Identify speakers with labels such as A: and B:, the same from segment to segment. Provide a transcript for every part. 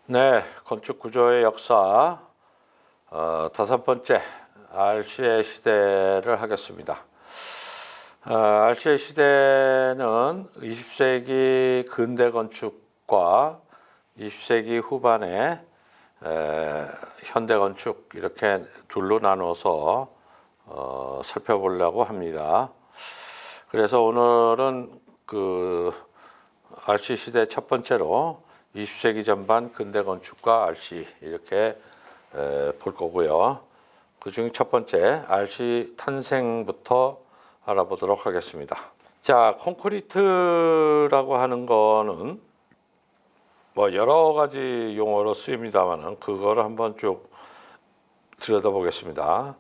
A: 네, 건축 구조의 역사 다섯 번째 RC의 시대를 하겠습니다. RC의 시대는 20세기 근대 건축과 20세기 후반의 현대 건축 이렇게 둘로 나눠서 살펴보려고 합니다. 그래서 오늘은 RC 시대 첫 번째로 20세기 전반 근대 건축과 RC 이렇게 볼 거고요. 그중 첫 번째 RC 탄생부터 알아보도록 하겠습니다. 자, 콘크리트라고 하는 거는 뭐 여러 가지 용어로 쓰입니다만은 그거를 한번 쭉 들여다보겠습니다.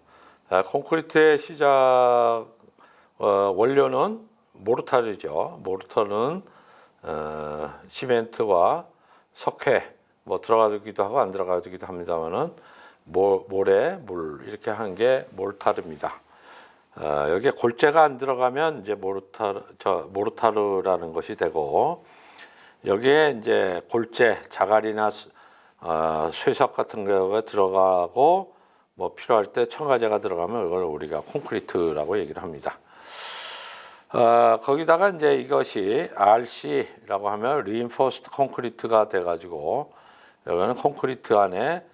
A: 콘크리트의 시작 원료는 모르타르죠. 모르타르는 시멘트와 석회 뭐 들어가기도 하고 안 들어가기도 합니다만은 모래, 물 이렇게 한 게 모르타르입니다. 여기에 골재가 안 들어가면 이제 모르타르라는 것이 되고, 여기에 이제 골재, 자갈이나 쇠석 같은 거가 들어가고 뭐 필요할 때 첨가제가 들어가면 이걸 우리가 콘크리트라고 얘기를 합니다. 거기다가 이제 이것이 RC라고 하면 Reinforced Concrete가 돼가지고 여기는 콘크리트 안에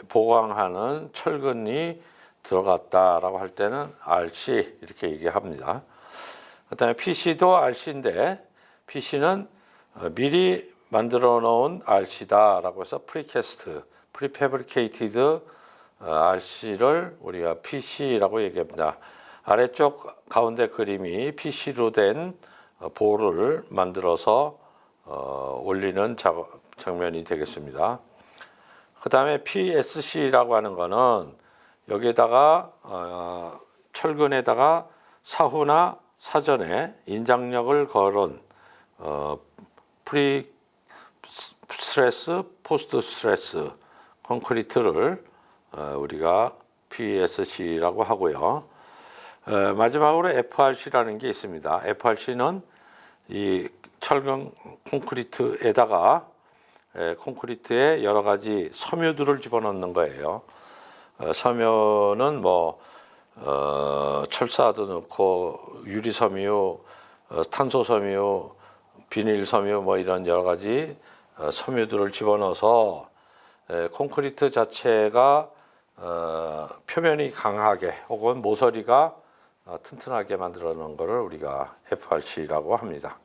A: 보강하는 철근이 들어갔다라고 할 때는 RC 이렇게 얘기합니다. 그다음에 PC도 RC인데 PC는 미리 만들어 놓은 RC다라고 해서 Precast, Prefabricated RC를 우리가 PC라고 얘기합니다. 아래쪽 가운데 그림이 PC로 된 볼을 만들어서 올리는 장면이 되겠습니다. 그 다음에 PSC라고 하는 거는 여기에다가 철근에다가 사후나 사전에 인장력을 걸은 프리 스트레스, 포스트 스트레스 콘크리트를 우리가 PSC라고 하고요. 마지막으로 FRC라는 게 있습니다. FRC는 이 철근 콘크리트에다가 콘크리트에 여러 가지 섬유들을 집어넣는 거예요. 섬유는 뭐 철사도 넣고 유리 섬유, 탄소 섬유, 비닐 섬유 뭐 이런 여러 가지 섬유들을 집어넣어서 콘크리트 자체가 표면이 강하게 혹은 모서리가 튼튼하게 만들어 놓은 것을 우리가 FRC라고 합니다.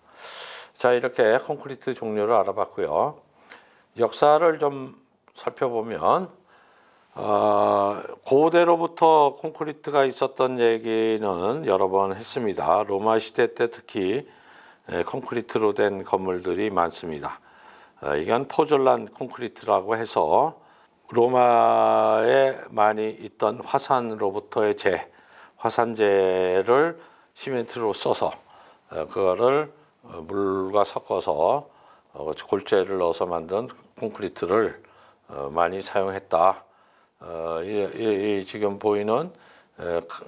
A: 자, 이렇게 콘크리트 종류를 알아봤고요. 역사를 좀 살펴보면 고대로부터 콘크리트가 있었던 얘기는 여러 번 했습니다. 로마 시대 때 특히 콘크리트로 된 건물들이 많습니다. 이건 포졸란 콘크리트라고 해서 로마에 많이 있던 화산으로부터의 화산재를 시멘트로 써서 그거를 물과 섞어서 골재를 넣어서 만든 콘크리트를 많이 사용했다. 지금 보이는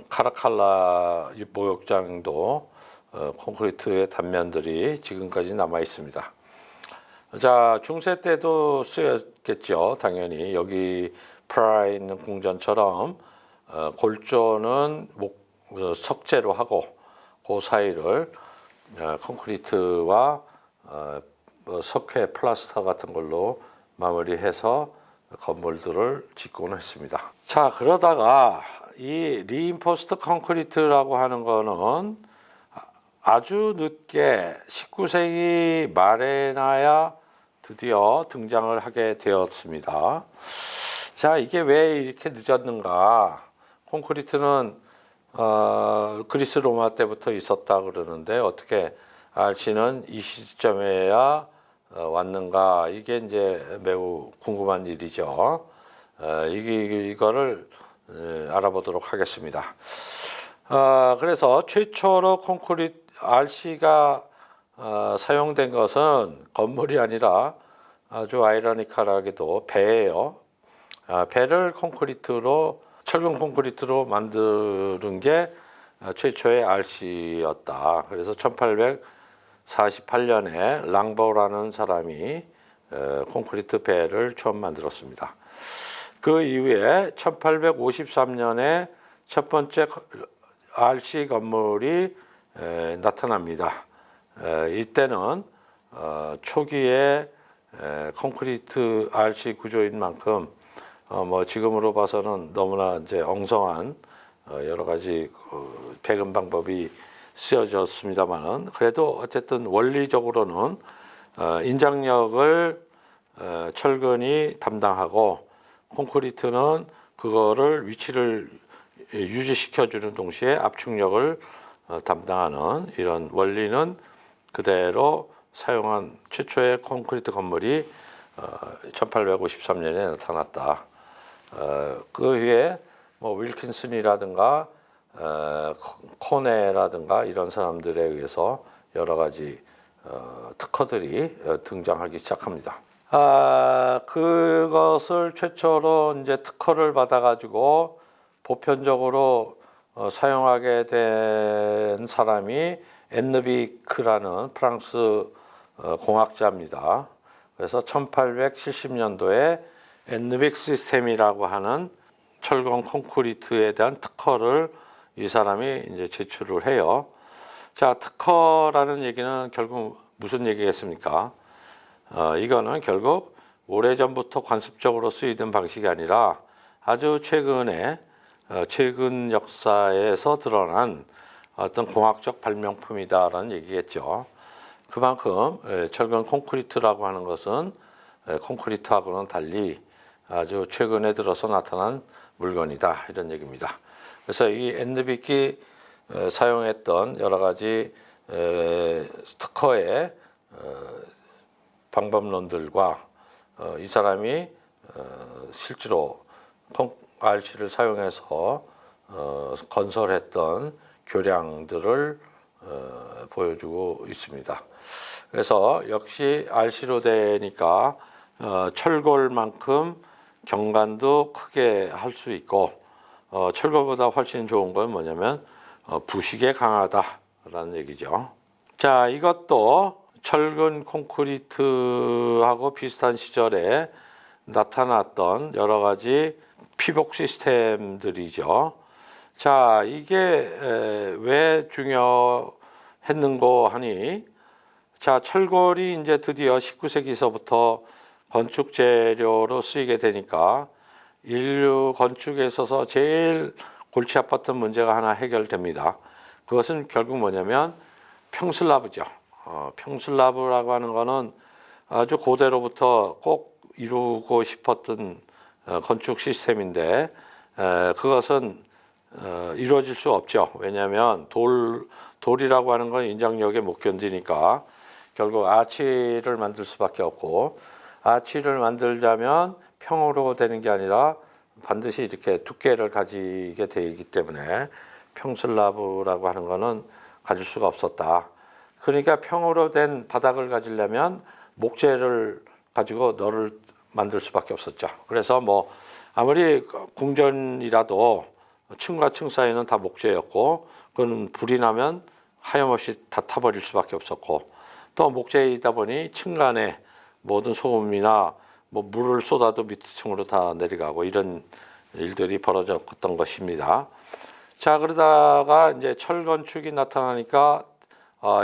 A: 카라칼라 목욕장도 콘크리트의 단면들이 지금까지 남아 있습니다. 자, 중세 때도 쓰였겠죠. 당연히 여기 프라하에 있는 궁전처럼 골조는 석재로 하고 그 사이를 콘크리트와 석회, 플라스터 같은 걸로 마무리해서 건물들을 짓곤 했습니다. 자, 그러다가 이 리인포스트 콘크리트라고 하는 거는 아주 늦게 19세기 말에나야 드디어 등장을 하게 되었습니다. 자, 이게 왜 이렇게 늦었는가? 콘크리트는 그리스 로마 때부터 있었다 그러는데 어떻게 RC는 이 시점에야 왔는가? 이게 이제 매우 궁금한 일이죠. 이거를 알아보도록 하겠습니다. 그래서 최초로 RC가 사용된 것은 건물이 아니라 아주 아이러니컬하게도 배예요. 배를 철근 콘크리트로 만드는 게 최초의 RC였다. 그래서 1848년에 랑보라는 사람이 콘크리트 배를 처음 만들었습니다. 그 이후에 1853년에 첫 번째 RC 건물이 나타납니다. 이때는 초기에 콘크리트 RC 구조인 만큼 뭐 지금으로 봐서는 너무나 이제 엉성한 여러 가지 배근 방법이 쓰여졌습니다만은 그래도 어쨌든 원리적으로는 인장력을 철근이 담당하고 콘크리트는 그거를 위치를 유지시켜주는 동시에 압축력을 담당하는 이런 원리는 그대로 사용한 최초의 콘크리트 건물이 1853년에 나타났다. 그 후에 뭐 윌킨슨이라든가 코네라든가 이런 사람들에 의해서 여러 가지 특허들이 등장하기 시작합니다. 그것을 최초로 이제 특허를 받아가지고 보편적으로 사용하게 된 사람이 엔느비크라는 프랑스 공학자입니다. 그래서 1870년도에 엔느빅 시스템이라고 하는 철근 콘크리트에 대한 특허를 이 사람이 이제 제출을 해요. 자, 특허라는 얘기는 결국 무슨 얘기겠습니까? 이거는 결국 오래전부터 관습적으로 쓰이던 방식이 아니라 아주 최근에 최근 역사에서 드러난 어떤 공학적 발명품이다라는 얘기겠죠. 그만큼 철근 콘크리트라고 하는 것은 콘크리트하고는 달리 아주 최근에 들어서 나타난 물건이다 이런 얘기입니다. 그래서 이 엔느빅이 사용했던 여러 가지 특허의 방법론들과 이 사람이 실제로 RC를 사용해서 건설했던 교량들을 보여주고 있습니다. 그래서 역시 RC로 되니까 철골만큼 경관도 크게 할 수 있고 철골보다 훨씬 좋은 건 뭐냐면 부식에 강하다라는 얘기죠. 자, 이것도 철근 콘크리트하고 비슷한 시절에 나타났던 여러 가지 피복 시스템들이죠. 자, 이게 왜 중요했는고 하니, 자, 철골이 이제 드디어 19세기서부터 건축 재료로 쓰이게 되니까 인류 건축에 있어서 제일 골치 아팠던 문제가 하나 해결됩니다. 그것은 결국 뭐냐면 평슬라브죠. 평슬라브라고 하는 거는 아주 고대로부터 꼭 이루고 싶었던 건축 시스템인데 그것은 이루어질 수 없죠. 왜냐하면 돌이라고 하는 건 인장력에 못 견디니까 결국 아치를 만들 수밖에 없고, 아치를 만들자면 평으로 되는 게 아니라 반드시 이렇게 두께를 가지게 되기 때문에 평슬라브라고 하는 거는 가질 수가 없었다. 그러니까 평으로 된 바닥을 가지려면 목재를 가지고 너를 만들 수밖에 없었죠. 그래서 뭐 아무리 궁전이라도 층과 층 사이는 다 목재였고, 그건 불이 나면 하염없이 다 타버릴 수밖에 없었고, 또 목재이다 보니 층간에 모든 소음이나 뭐 물을 쏟아도 밑층으로 다 내려가고 이런 일들이 벌어졌던 것입니다. 자, 그러다가 이제 철 건축이 나타나니까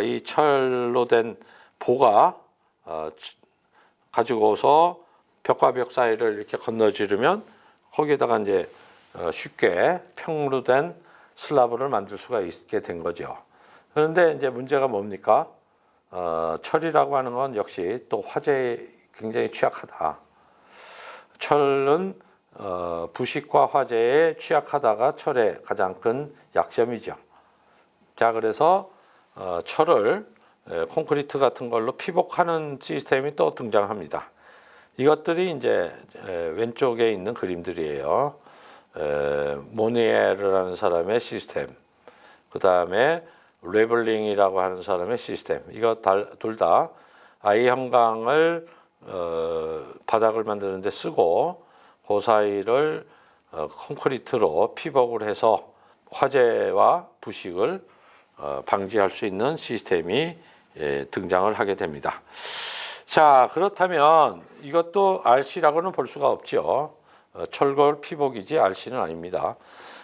A: 이 철로 된 보가 가지고서 벽과 벽 사이를 이렇게 건너지르면 거기에다가 이제 쉽게 평으로 된 슬라브를 만들 수가 있게 된 거죠. 그런데 이제 문제가 뭡니까? 철이라고 하는 건 역시 또 화재에 굉장히 취약하다. 철은 부식과 화재에 취약하다가 철의 가장 큰 약점이죠. 자, 그래서 철을 콘크리트 같은 걸로 피복하는 시스템이 또 등장합니다. 이것들이 이제 왼쪽에 있는 그림들이에요. 모니에르라는 사람의 시스템, 그 다음에 레블링이라고 하는 사람의 시스템. 이거 둘 다 I형광을 바닥을 만드는데 쓰고 그 사이를 콘크리트로 피복을 해서 화재와 부식을 방지할 수 있는 시스템이 등장을 하게 됩니다. 자, 그렇다면 이것도 RC라고는 볼 수가 없죠. 철골 피복이지 RC는 아닙니다.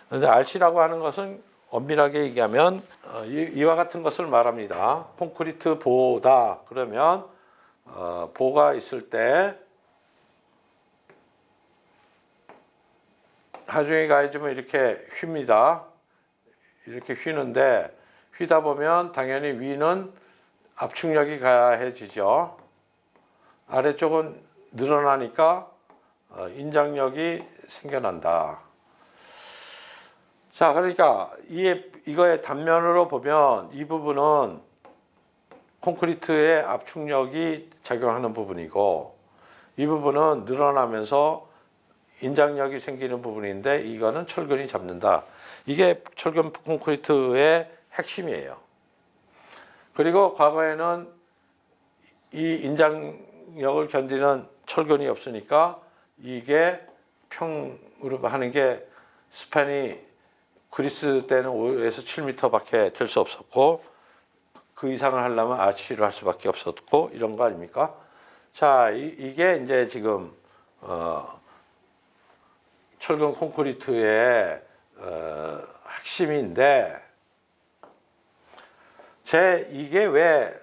A: 그런데 RC라고 하는 것은 엄밀하게 얘기하면 이와 같은 것을 말합니다. 콘크리트 보다 그러면 보가 있을 때 하중이 가해지면 이렇게 휩니다. 이렇게 휘는데 휘다 보면 당연히 위는 압축력이 가해지죠. 아래쪽은 늘어나니까 인장력이 생겨난다. 자, 그러니까 이거의 단면으로 보면 이 부분은 콘크리트의 압축력이 작용하는 부분이고 이 부분은 늘어나면서 인장력이 생기는 부분인데 이거는 철근이 잡는다. 이게 철근 콘크리트의 핵심이에요. 그리고 과거에는 이 인장력을 견디는 철근이 없으니까 이게 평으로 하는 게 스팬이 그리스 때는 5에서 7m밖에 될 수 없었고 그 이상을 하려면 아치를 할 수밖에 없었고 이런 거 아닙니까? 자, 이게 이제 지금 철근 콘크리트의 핵심인데 이게 왜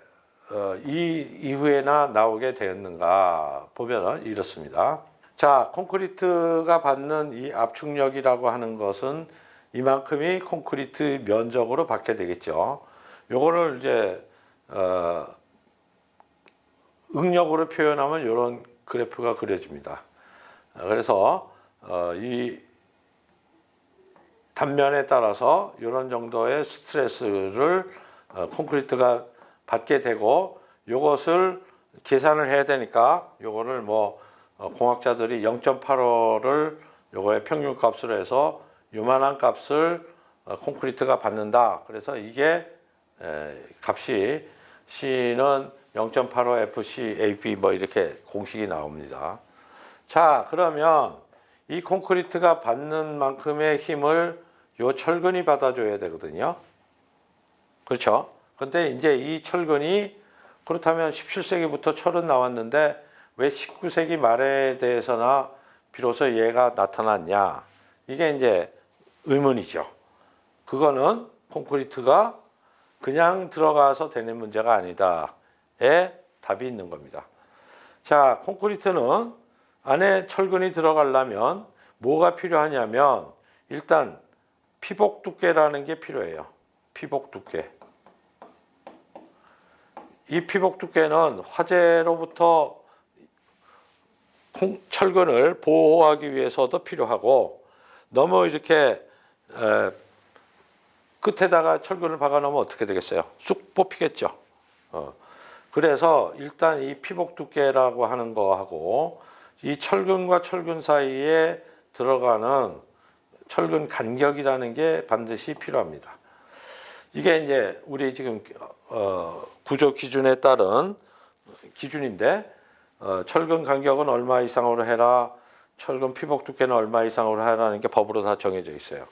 A: 이후에나 나오게 되었는가 보면은 이렇습니다. 자, 콘크리트가 받는 이 압축력이라고 하는 것은 이만큼이 콘크리트 면적으로 받게 되겠죠. 요거를 이제 응력으로 표현하면 이런 그래프가 그려집니다. 그래서 이 단면에 따라서 이런 정도의 스트레스를 콘크리트가 받게 되고 요것을 계산을 해야 되니까 요거를 뭐 공학자들이 0.85를 요거의 평균값으로 해서 요만한 값을 콘크리트가 받는다. 그래서 이게 값이 C는 0.85 FC AB 뭐 이렇게 공식이 나옵니다. 자, 그러면 이 콘크리트가 받는 만큼의 힘을 요 철근이 받아줘야 되거든요. 그렇죠? 근데 이제 이 철근이 그렇다면 17세기부터 철은 나왔는데 왜 19세기 말에 대해서나 비로소 얘가 나타났냐? 이게 이제 의문이죠. 그거는 콘크리트가 그냥 들어가서 되는 문제가 아니다에 답이 있는 겁니다. 자, 콘크리트는 안에 철근이 들어가려면 뭐가 필요하냐면 일단 피복 두께라는 게 필요해요. 피복 두께. 이 피복 두께는 화재로부터 철근을 보호하기 위해서도 필요하고 너무 이렇게 끝에다가 철근을 박아 놓으면 어떻게 되겠어요? 쑥 뽑히겠죠. 그래서 일단 이 피복 두께라고 하는 거하고 이 철근과 철근 사이에 들어가는 철근 간격이라는 게 반드시 필요합니다. 이게 이제 우리 지금 구조 기준에 따른 기준인데 철근 간격은 얼마 이상으로 해라, 철근 피복 두께는 얼마 이상으로 해라는 게 법으로 다 정해져 있어요.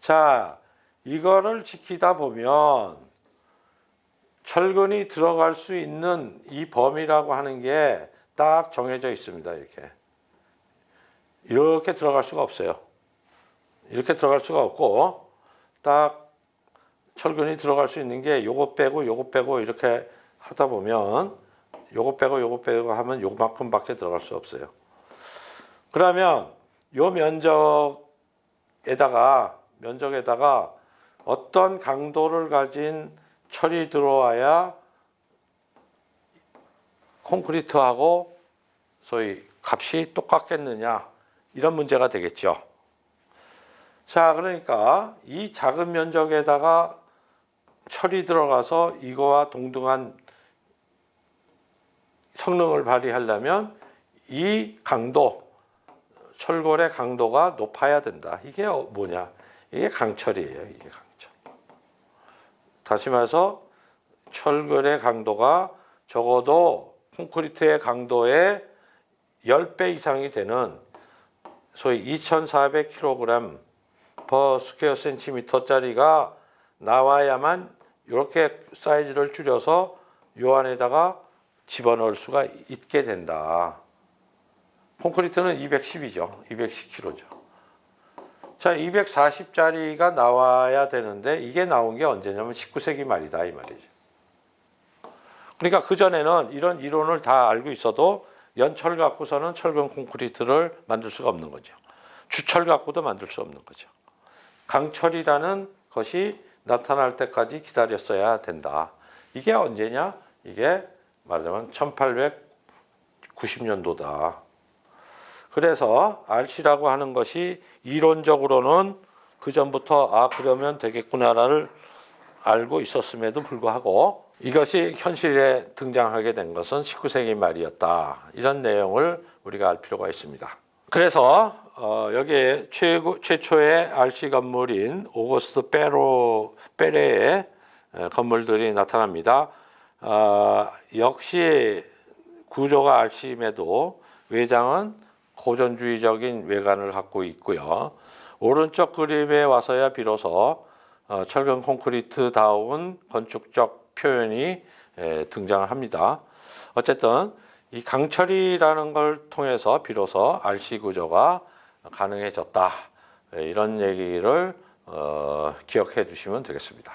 A: 자, 이거를 지키다 보면 철근이 들어갈 수 있는 이 범위라고 하는 게 딱 정해져 있습니다. 이렇게 들어갈 수가 없어요. 이렇게 들어갈 수가 없고 딱 철근이 들어갈 수 있는 게 요거 빼고 이렇게 하다 보면 요거 빼고 하면 요만큼밖에 들어갈 수 없어요. 그러면 요 면적에다가 어떤 강도를 가진 철이 들어와야 콘크리트하고 소위 값이 똑같겠느냐 이런 문제가 되겠죠. 자, 그러니까 이 작은 면적에다가 철이 들어가서 이거와 동등한 성능을 발휘하려면 이 강도, 철골의 강도가 높아야 된다. 이게 뭐냐? 이게 강철이에요. 이게 강철. 다시 말해서 철근의 강도가 적어도 콘크리트의 강도의 10배 이상이 되는 소위 2,400kg per 스퀘어 센티미터짜리가 나와야만 이렇게 사이즈를 줄여서 요 안에다가 집어넣을 수가 있게 된다. 콘크리트는 210이죠. 210kg죠. 자, 240짜리가 나와야 되는데 이게 나온 게 언제냐면 19세기 말이다 이 말이죠. 그러니까 그전에는 이런 이론을 다 알고 있어도 연철 갖고서는 철근 콘크리트를 만들 수가 없는 거죠. 주철 갖고도 만들 수 없는 거죠. 강철이라는 것이 나타날 때까지 기다렸어야 된다. 이게 언제냐? 이게 말하자면 1890년도다. 그래서 RC라고 하는 것이 이론적으로는 그 전부터 그러면 되겠구나를 알고 있었음에도 불구하고 이것이 현실에 등장하게 된 것은 19세기 말이었다. 이런 내용을 우리가 알 필요가 있습니다. 그래서 여기에 최초의 RC 건물인 오거스트 페레의 건물들이 나타납니다. 역시 구조가 RC임에도 외장은 고전주의적인 외관을 갖고 있고요. 오른쪽 그림에 와서야 비로소 철근 콘크리트다운 건축적 표현이 등장합니다. 어쨌든 이 강철이라는 걸 통해서 비로소 RC 구조가 가능해졌다. 이런 얘기를 기억해 두시면 되겠습니다.